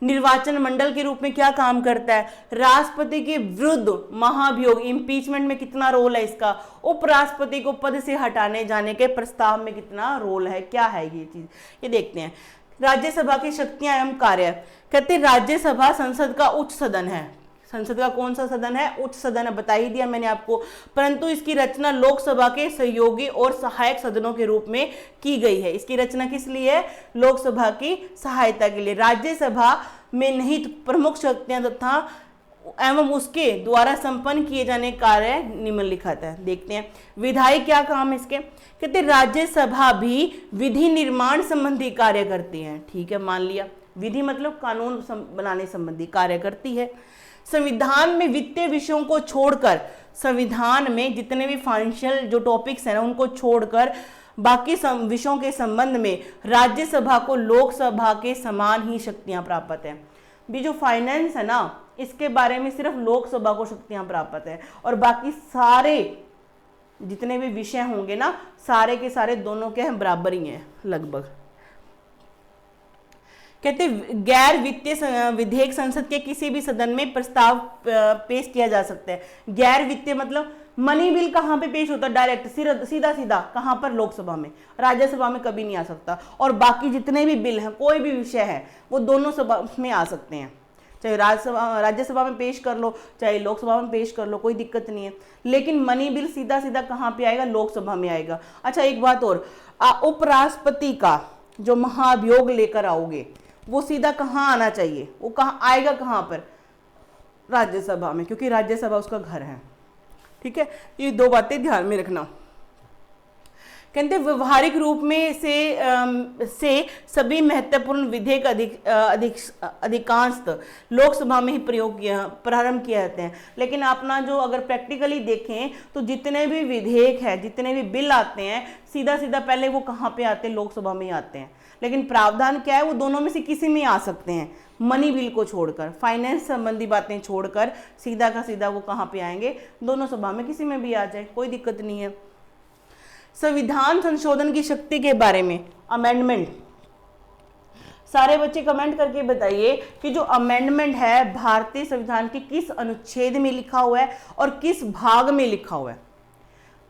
A: निर्वाचन मंडल के रूप में क्या काम करता है, राष्ट्रपति के विरुद्ध महाभियोग इम्पीचमेंट में कितना रोल है इसका, उपराष्ट्रपति को पद से हटाने जाने के प्रस्ताव में कितना रोल है, क्या है ये चीज, ये देखते हैं। राज्यसभा की शक्तियां एवं कार्य, कहते राज्यसभा संसद का उच्च सदन है। संसद का कौन सा सदन है, उच्च सदन है, बता ही दिया मैंने आपको। परंतु इसकी रचना लोकसभा के सहयोगी और सहायक सदनों के रूप में की गई है। इसकी रचना किस लिए है, लोकसभा की सहायता के लिए। राज्यसभा में निहित प्रमुख शक्तियां तथा एवं उसके द्वारा संपन्न किए जाने कार्य निम्नलिखित है। देखते हैं विधायी क्या काम है इसके, कहते राज्यसभा भी विधि निर्माण संबंधी कार्य करती है। ठीक है, मान लिया, विधि मतलब कानून बनाने संबंधी कार्य करती है। संविधान में वित्तीय विषयों को छोड़कर, संविधान में जितने भी फाइनेंशियल जो टॉपिक्स हैं ना उनको छोड़कर बाकी विषयों के संबंध में राज्यसभा को लोकसभा के समान ही शक्तियां प्राप्त हैं। भी जो फाइनेंस है ना इसके बारे में सिर्फ लोकसभा को शक्तियां प्राप्त है, और बाकी सारे जितने भी विषय होंगे ना सारे के सारे दोनों के बराबर ही हैं लगभग। कहते गैर वित्तीय विधेयक संसद के किसी भी सदन में प्रस्ताव पेश किया जा सकता है। गैर वित्तीय मतलब मनी बिल कहाँ पे पेश होता है, डायरेक्ट सीधा सीधा कहाँ पर, लोकसभा में, राज्यसभा में कभी नहीं आ सकता। और बाकी जितने भी बिल हैं, कोई भी विषय है, वो दोनों सभा में आ सकते हैं, चाहे राज्यसभा में पेश कर लो चाहे लोकसभा में पेश कर लो, कोई दिक्कत नहीं है। लेकिन मनी बिल सीधा सीधा कहाँ पे आएगा, लोकसभा में आएगा। अच्छा एक बात और, उपराष्ट्रपति का जो महाभियोग लेकर आओगे वो सीधा कहाँ आना चाहिए, वो कहाँ आएगा, कहाँ पर, राज्यसभा में, क्योंकि राज्यसभा उसका घर है। ठीक है, ये दो बातें ध्यान में रखना। कहते व्यवहारिक रूप में से सभी महत्वपूर्ण विधेयक अधिकांशतः लोकसभा में ही प्रारंभ किए जाते हैं। लेकिन अपना जो अगर प्रैक्टिकली देखें तो जितने भी विधेयक है, जितने भी बिल आते हैं, सीधा सीधा पहले वो कहाँ पे आते हैं, लोकसभा में ही आते हैं। लेकिन प्रावधान क्या है, वो दोनों में से किसी में आ सकते हैं, मनी बिल को छोड़कर, फाइनेंस संबंधी बातें छोड़कर सीधा का सीधा वो कहाँ पे आएंगे, दोनों सभा में किसी में भी आ जाए, कोई दिक्कत नहीं है। संविधान संशोधन की शक्ति के बारे में, अमेंडमेंट, सारे बच्चे कमेंट करके बताइए कि जो अमेंडमेंट है भारतीय संविधान के किस अनुच्छेद में लिखा हुआ है और किस भाग में लिखा हुआ है।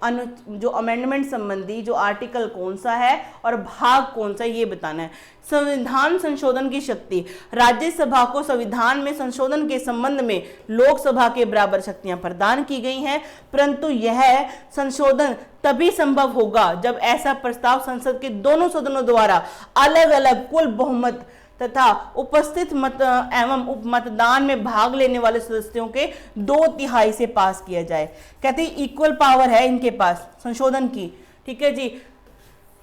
A: जो अमेंडमेंट संबंधी जो आर्टिकल कौन सा है और भाग कौन सा है ये बताना है। संविधान संशोधन की शक्ति, राज्यसभा को संविधान में संशोधन के संबंध में लोकसभा के बराबर शक्तियां प्रदान की गई हैं, परंतु यह संशोधन तभी संभव होगा जब ऐसा प्रस्ताव संसद के दोनों सदनों द्वारा अलग अलग कुल बहुमत तथा उपस्थित मत एवं उपमतदान में भाग लेने वाले सदस्यों के 2/3 से पास किया जाए। कहते हैं इक्वल पावर है इनके पास संशोधन की। ठीक है जी,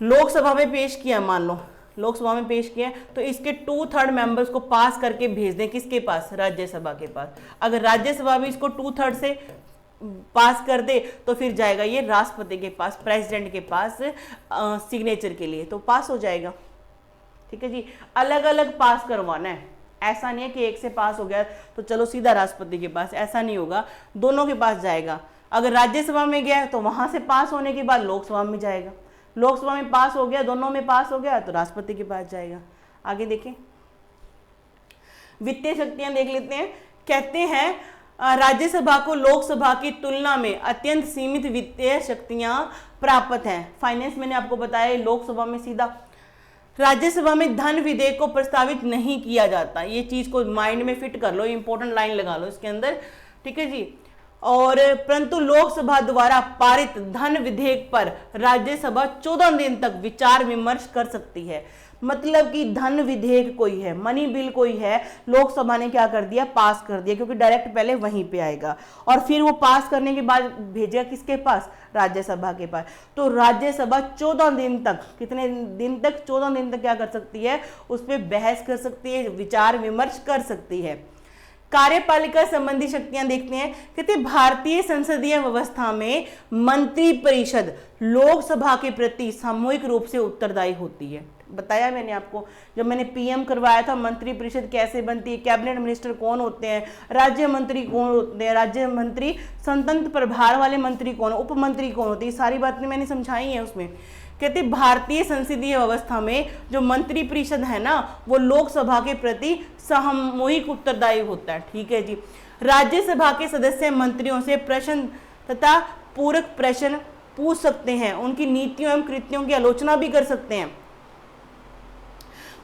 A: लोकसभा में पेश किया, मान लो लोकसभा में पेश किया तो इसके 2/3 मेंबर्स को पास करके भेज दें किसके पास, राज्यसभा के पास। अगर राज्यसभा भी इसको 2/3 से पास कर दे तो फिर जाएगा ये राष्ट्रपति के पास, प्रेसिडेंट के पास सिग्नेचर के लिए, तो पास हो जाएगा। ठीक है जी, अलग अलग पास करवाना है, ऐसा नहीं है कि एक से पास हो गया तो चलो सीधा राष्ट्रपति के पास, ऐसा नहीं होगा, दोनों के पास जाएगा। अगर राज्यसभा में गया तो वहां से पास होने के बाद लोकसभा में जाएगा, लोकसभा में पास हो गया, दोनों में पास हो गया तो राष्ट्रपति के पास जाएगा। आगे देखें, वित्तीय शक्तियां देख लेते हैं। कहते हैं राज्यसभा को लोकसभा की तुलना में अत्यंत सीमित वित्तीय शक्तियां प्राप्त हैं। फाइनेंस मैंने आपको बताया, लोकसभा में सीधा, राज्यसभा में धन विधेयक को प्रस्तावित नहीं किया जाता। ये चीज को माइंड में फिट कर लो, इंपॉर्टेंट लाइन लगा लो इसके अंदर। ठीक है जी, और परंतु लोकसभा द्वारा पारित धन विधेयक पर राज्यसभा 14 दिन तक विचार विमर्श कर सकती है। मतलब कि धन विधेयक कोई है, मनी बिल कोई है, लोकसभा ने क्या कर दिया, पास कर दिया, क्योंकि डायरेक्ट पहले वहीं पे आएगा और फिर वो पास करने के बाद भेजेगा किसके पास, राज्यसभा के पास। तो राज्यसभा 14 दिन तक, कितने दिन तक, 14 दिन तक क्या कर सकती है, उस पर बहस कर सकती है, विचार विमर्श कर सकती है। कार्यपालिका संबंधी शक्तियां देखते हैं, कहते भारतीय संसदीय व्यवस्था में मंत्री परिषद लोकसभा के प्रति सामूहिक रूप से उत्तरदायी होती है। बताया मैंने आपको, जब मैंने पीएम करवाया था, मंत्री परिषद कैसे बनती है, कैबिनेट मिनिस्टर कौन होते हैं, राज्य मंत्री कौन होते हैं, राज्य मंत्री स्वतंत्र प्रभार वाले मंत्री कौन, उप मंत्री कौन होते हैं, सारी बातें मैंने समझाई है उसमें। कहते भारतीय संसदीय व्यवस्था में जो मंत्री परिषद है ना, वो लोकसभा के प्रति सामूहिक उत्तरदायी होता है। ठीक है जी। राज्यसभा के सदस्य मंत्रियों से प्रश्न तथा पूरक प्रश्न पूछ सकते हैं, उनकी नीतियों एवं कृत्यों की आलोचना भी कर सकते हैं,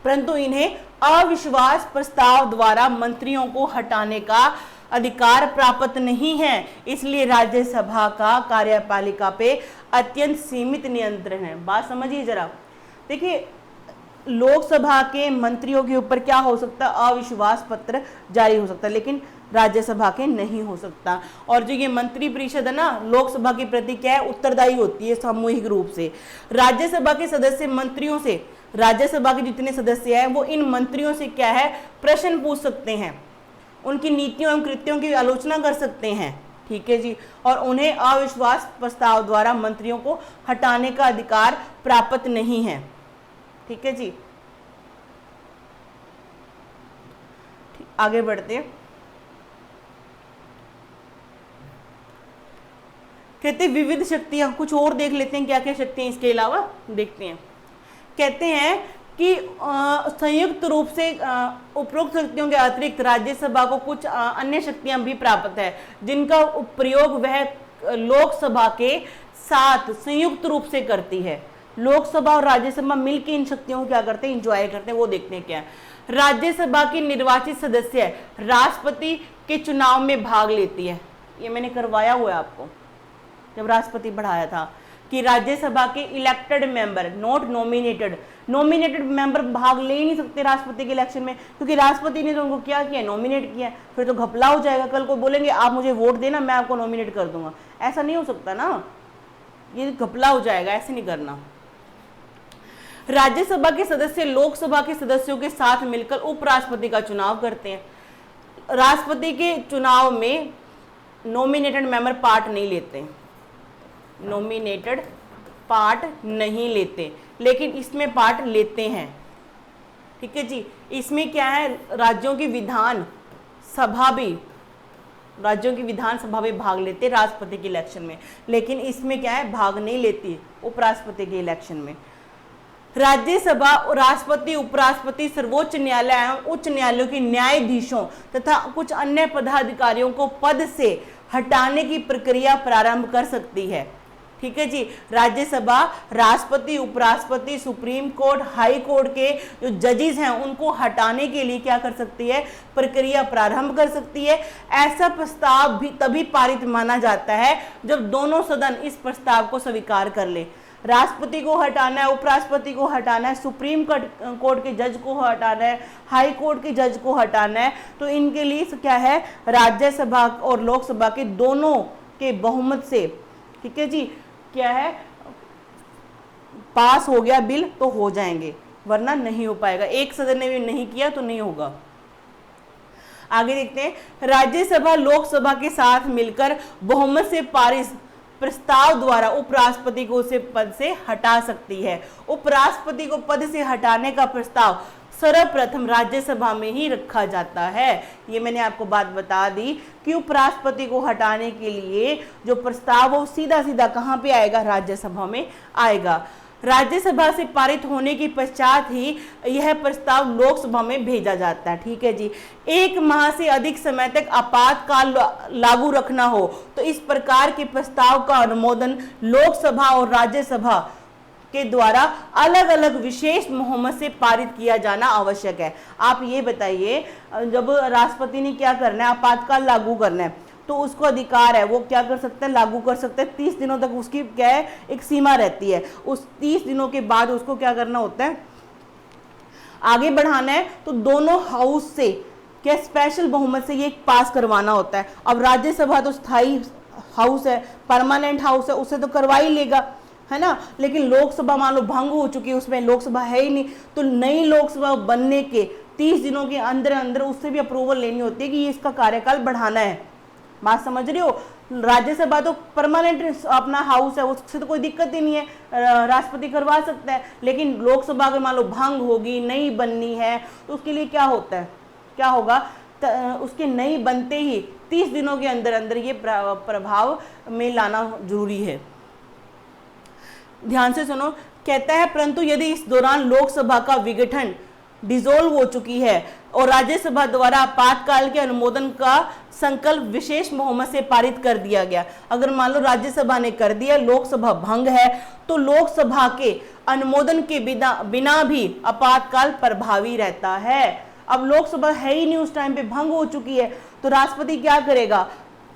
A: परंतु इन्हें अविश्वास प्रस्ताव द्वारा मंत्रियों को हटाने का अधिकार प्राप्त नहीं है। इसलिए राज्यसभा का कार्यपालिका पे अत्यंत सीमित नियंत्रण है। बात समझिए जरा। देखिए, लोकसभा के मंत्रियों के ऊपर क्या हो सकता है, अविश्वास पत्र जारी हो सकता है, लेकिन राज्यसभा के नहीं हो सकता। और जो ये मंत्री परिषद है ना, लोकसभा के प्रति क्या है, उत्तरदायी होती है सामूहिक रूप से। राज्यसभा के सदस्य मंत्रियों से, राज्यसभा के जितने सदस्य हैं वो इन मंत्रियों से क्या है, प्रश्न पूछ सकते हैं, उनकी नीतियों एवं कृत्यों की आलोचना कर सकते हैं। ठीक है जी। और उन्हें अविश्वास प्रस्ताव द्वारा मंत्रियों को हटाने का अधिकार प्राप्त नहीं है। ठीक है जी। आगे बढ़ते हैं। कहते विविध शक्तियां, कुछ और देख लेते हैं क्या क्या शक्तियां इसके अलावा देखते हैं। कहते हैं कि संयुक्त रूप से उपरोक्त शक्तियों के अतिरिक्त राज्यसभा को कुछ अन्य शक्तियां भी प्राप्त है, जिनका प्रयोग वह लोकसभा के साथ संयुक्त रूप से करती है। लोकसभा और राज्यसभा मिलकर इन शक्तियों को क्या करते हैं, इंजॉय करते हैं। वो देखते हैं क्या है। राज्यसभा की निर्वाचित सदस्य राष्ट्रपति के चुनाव में भाग लेती है। ये मैंने करवाया हुआ है आपको जब राष्ट्रपति पढ़ाया था, कि राज्यसभा के elected member, not nominated, nominated member भाग ले ही नहीं सकते राष्ट्रपति के इलेक्शन में, क्योंकि राष्ट्रपति ने तो उनको क्या किया, नॉमिनेट किया। फिर तो घपला हो जाएगा, कल को बोलेंगे आप मुझे वोट देना, मैं आपको नॉमिनेट कर दूंगा। ऐसा नहीं हो सकता ना, ये घपला हो जाएगा, ऐसे नहीं करना। राज्यसभा के सदस्य लोकसभा के सदस्यों के साथ मिलकर उपराष्ट्रपति का चुनाव करते हैं। राष्ट्रपति के चुनाव में नॉमिनेटेड मेंबर पार्ट नहीं लेते, नॉमिनेटेड पार्ट नहीं लेते, लेकिन इसमें पार्ट लेते हैं। ठीक है जी। इसमें क्या है, राज्यों की विधान सभा भी, राज्यों की विधानसभा में भाग लेते राष्ट्रपति के इलेक्शन में, लेकिन इसमें क्या है, भाग नहीं लेती उपराष्ट्रपति के इलेक्शन में। राज्यसभा, राष्ट्रपति, उपराष्ट्रपति, सर्वोच्च न्यायालय एवं उच्च न्यायालयों के न्यायाधीशों तथा कुछ अन्य पदाधिकारियों को पद से हटाने की प्रक्रिया प्रारंभ कर सकती है। ठीक है जी। राज्यसभा राष्ट्रपति, उपराष्ट्रपति, सुप्रीम कोर्ट, हाई कोर्ट के जो जजेस हैं उनको हटाने के लिए क्या कर सकती है, प्रक्रिया प्रारंभ कर सकती है। ऐसा प्रस्ताव भी तभी पारित माना जाता है जब दोनों सदन इस प्रस्ताव को स्वीकार कर ले। राष्ट्रपति को हटाना है, उपराष्ट्रपति को हटाना है, सुप्रीम कोर्ट के जज को हटाना है, हाई कोर्ट के जज को हटाना है, तो इनके लिए क्या है, राज्यसभा और लोकसभा के दोनों के बहुमत से, ठीक है जी, क्या है, पास हो गया बिल तो हो जाएंगे, वरना नहीं हो पाएगा। एक सदन ने भी नहीं किया तो नहीं होगा। आगे देखते हैं। राज्यसभा लोकसभा के साथ मिलकर बहुमत से पारित प्रस्ताव द्वारा उपराष्ट्रपति को उसे पद से हटा सकती है। उपराष्ट्रपति को पद से हटाने का प्रस्ताव सर्वप्रथम राज्यसभा में ही रखा जाता है। ये मैंने आपको बात बता दी कि उपराष्ट्रपति को हटाने के लिए जो प्रस्ताव वो सीधा सीधा कहाँ पे आएगा, राज्यसभा में आएगा। राज्यसभा से पारित होने के पश्चात ही यह प्रस्ताव लोकसभा में भेजा जाता है। ठीक है जी। 1 माह से अधिक समय तक आपातकाल लागू रखना हो तो इस प्रकार के प्रस्ताव का अनुमोदन लोकसभा और राज्यसभा के द्वारा अलग अलग विशेष बहुमत से पारित किया जाना आवश्यक है। आप ये बताइए, जब राष्ट्रपति ने क्या करना है, आपातकाल लागू करना है, तो उसको अधिकार है, वो क्या कर सकते हैं, लागू कर सकते हैं। 30 दिनों तक उसकी क्या है, एक सीमा रहती है। उस 30 दिनों के बाद उसको क्या करना होता है, आगे बढ़ाना है तो दोनों हाउस से क्या स्पेशल बहुमत से ये पास करवाना होता है। अब राज्यसभा तो स्थायी हाउस है, परमानेंट हाउस है, उससे तो करवा ही लेगा, है ना। लेकिन लोकसभा मान लो भंग हो चुकी है, उसमें लोकसभा है ही नहीं, तो नई लोकसभा बनने के 30 दिनों के अंदर अंदर उससे भी अप्रूवल लेनी होती है कि ये इसका कार्यकाल बढ़ाना है। बात समझ रहे हो। राज्यसभा तो परमानेंट अपना हाउस है, उससे तो कोई दिक्कत ही नहीं है, राष्ट्रपति करवा सकता है। लेकिन लोकसभा अगर मान लो भंग होगी, नई बननी है, तो उसके लिए क्या होता है, क्या होगा, उसके नई बनते ही 30 दिनों के अंदर अंदर ये प्रभाव में लाना जरूरी है। ध्यान से सुनो, कहता है परंतु यदि इस दौरान लोकसभा का विघटन डिसॉल्व हो चुकी है और राज्यसभा द्वारा आपातकाल के अनुमोदन का संकल्प विशेष बहुमत से पारित कर दिया गया। अगर मान लो राज्यसभा ने कर दिया, लोकसभा भंग है, तो लोकसभा के अनुमोदन के बिना भी आपातकाल प्रभावी रहता है। अब लोकसभा है ही नहीं, उस टाइम पे भंग हो चुकी है, तो राष्ट्रपति क्या करेगा,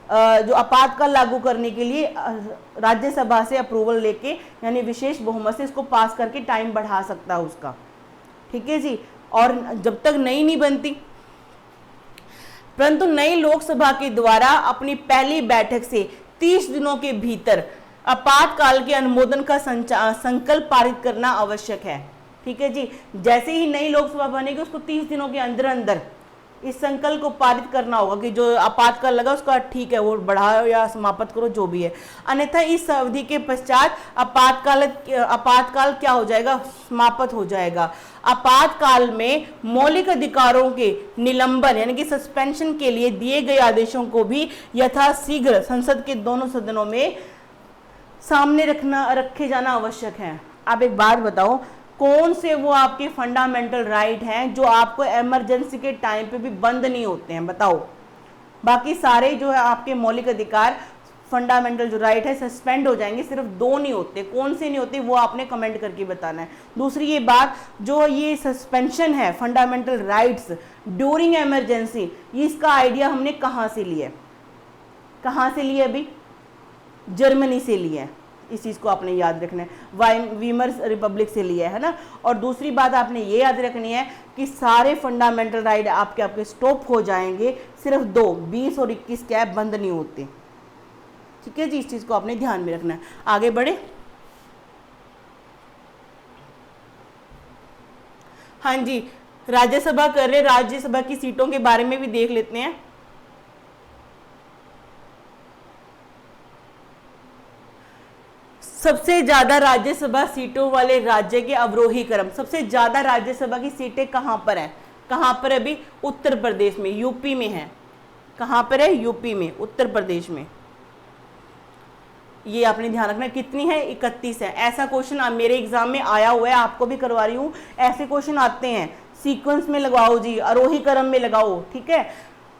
A: जो आपातकाल लागू करने के लिए राज्यसभा से अप्रूवल लेके यानी विशेष बहुमत से इसको पास करके टाइम बढ़ा सकता है उसका। ठीक है जी। और जब तक नई नहीं बनती, परंतु नई लोकसभा के द्वारा अपनी पहली बैठक से 30 दिनों के भीतर आपातकाल के अनुमोदन का संकल्प पारित करना आवश्यक है। ठीक है जी। जैसे ही नई लोकसभा बनेगी उसको 30 दिनों के अंदर अंदर इस संकल्प को पारित करना होगा कि जो आपातकाल लगा उसका ठीक है वो बढ़ाओ या समाप्त करो, जो भी है। अन्यथा इस अवधि के पश्चात आपातकाल क्या हो जाएगा, समाप्त हो जाएगा। आपातकाल में मौलिक अधिकारों के निलंबन यानी कि सस्पेंशन के लिए दिए गए आदेशों को भी यथाशीघ्र संसद के दोनों सदनों में सामने रखे जाना आवश्यक है। आप एक बात बताओ, कौन से वो आपके फंडामेंटल राइट हैं जो आपको इमरजेंसी के टाइम पे भी बंद नहीं होते हैं, बताओ। बाकी सारे जो है आपके मौलिक अधिकार, फंडामेंटल जो राइट है सस्पेंड हो जाएंगे, सिर्फ 2 नहीं होते। कौन से नहीं होते वो आपने कमेंट करके बताना है। दूसरी ये बात, जो ये सस्पेंशन है फंडामेंटल राइट्स ड्यूरिंग इमरजेंसी, इसका आइडिया हमने कहाँ से लिया, कहाँ से लिया, अभी जर्मनी से लिया है। इस चीज़ को आपने याद रखना है, वीमर रिपब्लिक से लिया है ना। और दूसरी बात आपने ये याद रखनी है कि सारे फंडामेंटल राइट आपके स्टॉप हो जाएंगे, सिर्फ 2, 20 और 21 क्या है, बंद नहीं होते। ठीक है जी, इस चीज़ को आपने ध्यान में रखना है। आगे बढ़े। हाँ जी, राज्यसभा कर रहे, राज्यसभा की सीटों के बारे में भी देख लेते हैं। सबसे ज्यादा राज्यसभा सीटों वाले राज्य के अवरोही क्रम, सबसे ज्यादा राज्यसभा की सीटें कहां पर हैं, कहां पर है अभी, उत्तर प्रदेश में, यूपी में है। कहां पर है, यूपी में, उत्तर प्रदेश में। ये आपने ध्यान रखना, कितनी है, 31 है। ऐसा क्वेश्चन मेरे एग्जाम में आया हुआ है, आपको भी करवा रही हूँ। ऐसे क्वेश्चन आते हैं, सीक्वेंस में लगाओ जी, आरोही क्रम में लगाओ। ठीक है।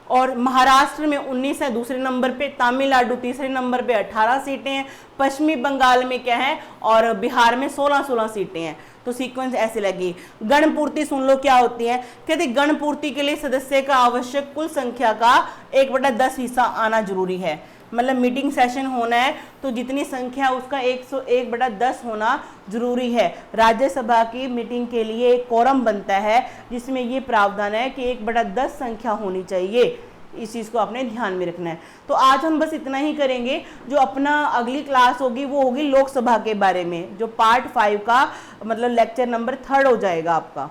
A: और महाराष्ट्र में 19 है दूसरे नंबर पे, तमिलनाडु तीसरे नंबर पे 18 सीटें हैं, पश्चिमी बंगाल में क्या है, और बिहार में 16 सीटें हैं। तो सीक्वेंस ऐसे लगी। गणपूर्ति सुन लो क्या होती है। कहते गणपूर्ति के लिए सदस्य का आवश्यक कुल संख्या का 1/10 हिस्सा आना जरूरी है। मतलब मीटिंग सेशन होना है तो जितनी संख्या उसका 101/10 होना जरूरी है। राज्यसभा की मीटिंग के लिए एक कोरम बनता है जिसमें ये प्रावधान है कि 1/10 संख्या होनी चाहिए। इस चीज़ को आपने ध्यान में रखना है। तो आज हम बस इतना ही करेंगे। जो अपना अगली क्लास होगी वो होगी लोकसभा के बारे में, जो पार्ट 5 का मतलब लेक्चर नंबर 3 हो जाएगा आपका।